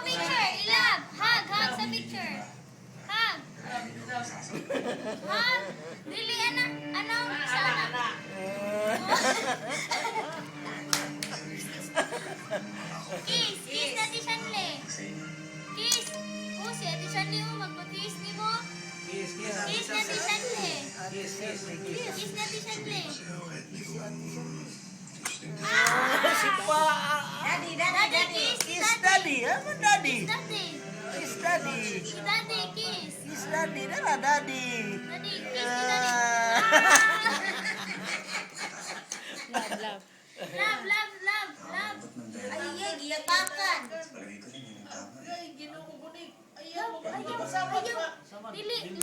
picture. Ilab. Hug. Hug sa picture. Hug. Hug. Dili, ano? Sana. Kiss. Kiss na ti Shanle. Kiss. Oh, si Ate Shanle, magpa-kiss ni mo. Kiss, kiss. Kiss na ti Shanle. Kiss, kiss, kiss. Kiss na ti Shanle. Si Pa. Daddy, kiss. Kiss daddy. Ano daddy? Daddy. Kiss daddy. Daddy, kiss. Kiss daddy. Dala daddy. Daddy, kiss ni Daddy. Love, love. Love, love, love, love. Ay, giyapakan. Ayaw, ayaw. Dili.